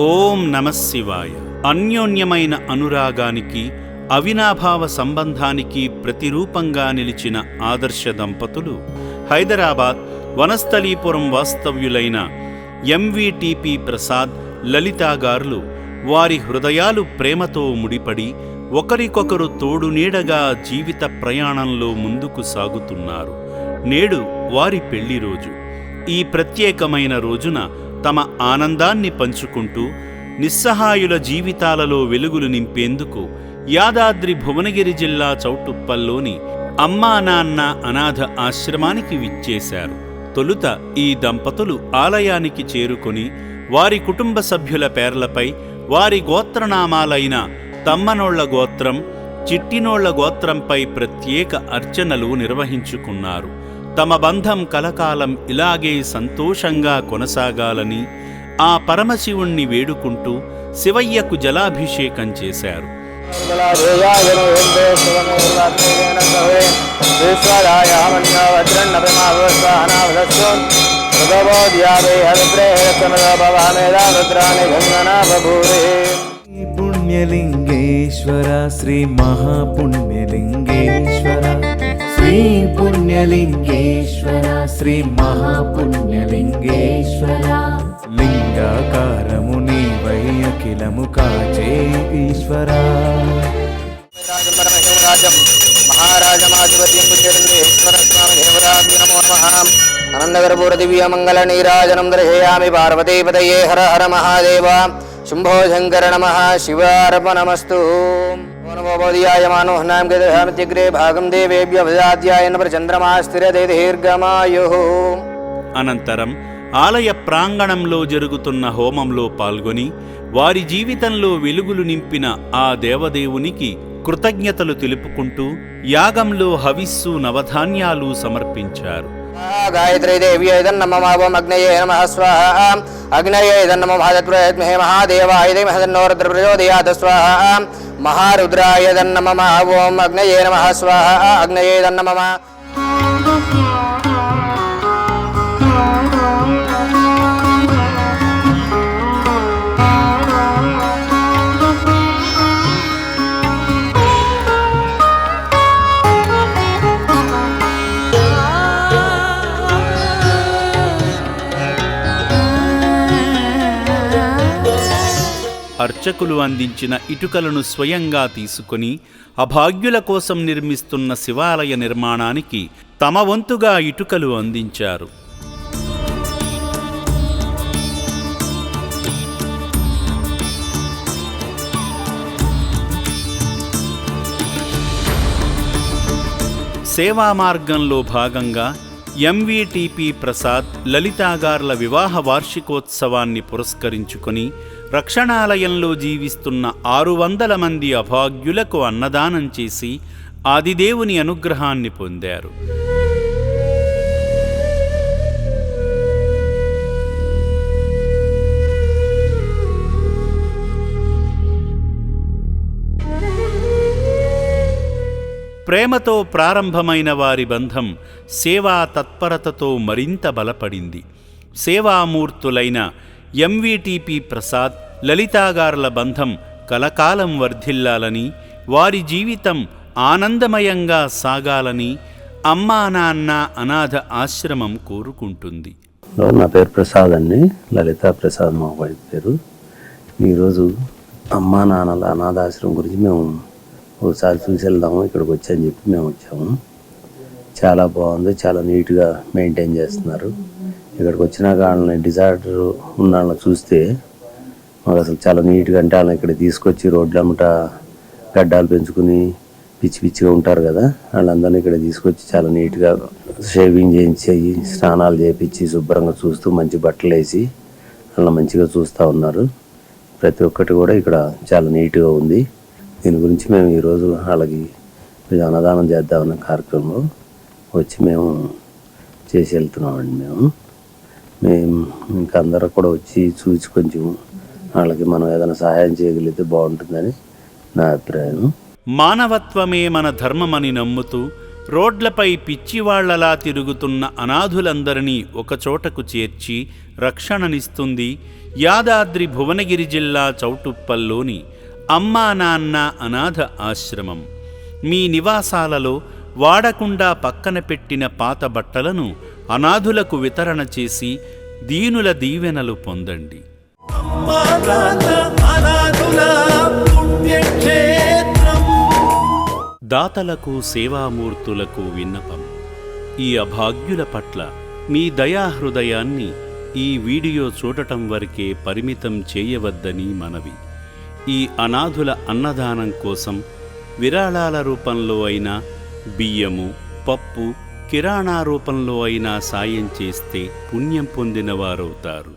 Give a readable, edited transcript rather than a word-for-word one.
ఓం నమఃశివాయ. అన్యోన్యమైన అనురాగానికి, అవినాభావ సంబంధానికి ప్రతిరూపంగా నిలిచిన ఆదర్శ దంపతులు హైదరాబాద్ వనస్థలీపురం వాస్తవ్యులైన ఎంవీటీపీ ప్రసాద్, లలితాగారులు వారి హృదయాలు ప్రేమతో ముడిపడి ఒకరికొకరు తోడునీడగా జీవిత ప్రయాణంలో ముందుకు సాగుతున్నారు. నేడు వారి పెళ్లి రోజు. ఈ ప్రత్యేకమైన రోజున తమ ఆనందాన్ని పంచుకుంటూ నిస్సహాయుల జీవితాలలో వెలుగులు నింపేందుకు యాదాద్రి భువనగిరి జిల్లా చౌటుప్పల్లోని అమ్మా నాన్న అనాథ ఆశ్రమానికి విచ్చేశారు. తొలుత ఈ దంపతులు ఆలయానికి చేరుకొని వారి కుటుంబ సభ్యుల పేర్లపై వారి గోత్రనామాలైన తమ్మనోళ్ల గోత్రం, చిట్టినోళ్ల గోత్రంపై ప్రత్యేక అర్చనలు నిర్వహించుకున్నారు. తమ బంధం కలకాలం ఇలాగే సంతోషంగా కొనసాగాలని ఆ పరమశివుణ్ణి వేడుకుంటూ శివయ్యకు జలాభిషేకం చేశారు. పుణ్యలింగేశ్వర శ్రీ మహాపుణ్యలింగేశ్వర, శ్రీ పుణ్యలింగేశ్వర శ్రీ మహాపుణ్యలింగేశ్వర, లింగాకారము నీవై అఖిలము కాచే ఈశ్వర. అనందగర్భూర దివ్య మంగళ నీరాజనం దర్శయామి. పార్వతీపతయే హర హర మహాదేవ. శంభో శంకర నమః. శివార్పణమస్తు. నమోదయాయమానోహ్నాంగ్రే భాగం దేవేభ్య భజాధ్యాయన ప్రచంద్రమా స్థిరతే దీర్ఘమాయుః. అనంతరం ఆలయ ప్రాంగణంలో జరుగుతున్న హోమంలో పాల్గొని వారి జీవితంలో వెలుగులు నింపిన ఆ దేవదేవునికి కృతజ్ఞతలు తెలుపుకుంటూ యాగంలో హవిస్సు, నవధాన్యాలు సమర్పించారు. గాయత్రీ దేవ్యై నమః. అగ్నయే నమః స్వాహ. అగ్నయే నమః మహాదేవాయ మహాదేవాయ మహదన్నోరుద్ర ప్రచోదయాత్ స్వాహ. మహారుద్రాయ నమః. ఓం అగ్నయే నమః స్వాహ. అగ్నయే నమః. అర్చకులు అందించిన ఇటుకలను స్వయంగా తీసుకొని అభాగ్యుల కోసం నిర్మిస్తున్న శివాలయ నిర్మాణానికి తమ వంతుగా ఇటుకలు అందించారు. సేవా మార్గంలో భాగంగా ఎంవీటీపీ ప్రసాద్, లలితాగార్ల వివాహ వార్షికోత్సవాన్ని పురస్కరించుకొని రక్షణాలయంలో జీవిస్తున్న 600 మంది అభాగ్యులకు అన్నదానం చేసి ఆదిదేవుని అనుగ్రహాన్ని పొందారు. ప్రేమతో ప్రారంభమైన వారి బంధం సేవా తత్పరతతో మరింత బలపడింది. సేవామూర్తులైన ఎంవీటీపీ ప్రసాద్, లలితాగార్ల బంధం కలకాలం వర్ధిల్లాలని, వారి జీవితం ఆనందమయంగా సాగాలని అమ్మా నాన్న అనాథ ఆశ్రమం కోరుకుంటుంది. నా పేరు ప్రసాద్ అండి. లలితా ప్రసాద్ మా వైఫ్ పేరు. ఈరోజు అమ్మా నాన్నల అనాథాశ్రమం గురించి మేము ఒకసారి చూసి వెళ్దాము, ఇక్కడికి వచ్చని చెప్పి మేము వచ్చాము. చాలా బాగుంది, చాలా నీట్గా మెయింటైన్ చేస్తున్నారు. ఇక్కడికి వచ్చినాక వాళ్ళని డిజార్డర్ ఉన్న వాళ్ళని చూస్తే మాకు అసలు చాలా నీట్గా, అంటే వాళ్ళని ఇక్కడ తీసుకొచ్చి రోడ్లమ్మట గడ్డాలు పెంచుకుని పిచ్చి పిచ్చిగా ఉంటారు కదా, వాళ్ళందరినీ ఇక్కడ తీసుకొచ్చి చాలా నీట్గా షేవింగ్ చేయించి స్నానాలు చేయించి శుభ్రంగా చూస్తూ మంచి బట్టలు వేసి వాళ్ళని మంచిగా చూస్తూ ఉన్నారు. ప్రతి ఒక్కటి కూడా ఇక్కడ చాలా నీట్గా ఉంది. దీని గురించి మేము ఈరోజు వాళ్ళకి అన్నదానం చేద్దామన్న కార్యక్రమంలో వచ్చి మేము చేసి వెళ్తున్నామండి. మేము ఇంకా అందరూ కూడా వచ్చి చూసి కొంచెం వాళ్ళకి మనం ఏదైనా సహాయం చేయగలిగితే బాగుంటుందని నా అభిప్రాయం. మానవత్వమే మన ధర్మమని నమ్ముతూ రోడ్లపై పిచ్చివాళ్లలా తిరుగుతున్న అనాథులందరినీ ఒకచోటకు చేర్చి రక్షణనిస్తుంది యాదాద్రి భువనగిరి జిల్లా చౌటుప్పల్లోని అమ్మా నాన్న అనాథ ఆశ్రమం. మీ నివాసాలలో వాడకుండా పక్కన పెట్టిన పాత బట్టలను అనాథులకు వితరణ చేసి దీనుల దీవెనలు పొందండి. దాతలకు సేవామూర్తులకు విన్నపం. ఈ అభాగ్యుల పట్ల మీ దయాహృదయాన్ని ఈ వీడియో చూడటం వరకే పరిమితం చేయవద్దని మనవి. ఈ అనాథుల అన్నదానం కోసం విరాళాల రూపంలో అయినా, బియ్యము, పప్పు, కిరాణా రూపంలో అయినా సాయం చేస్తే పుణ్యం పొందినవారవుతారు.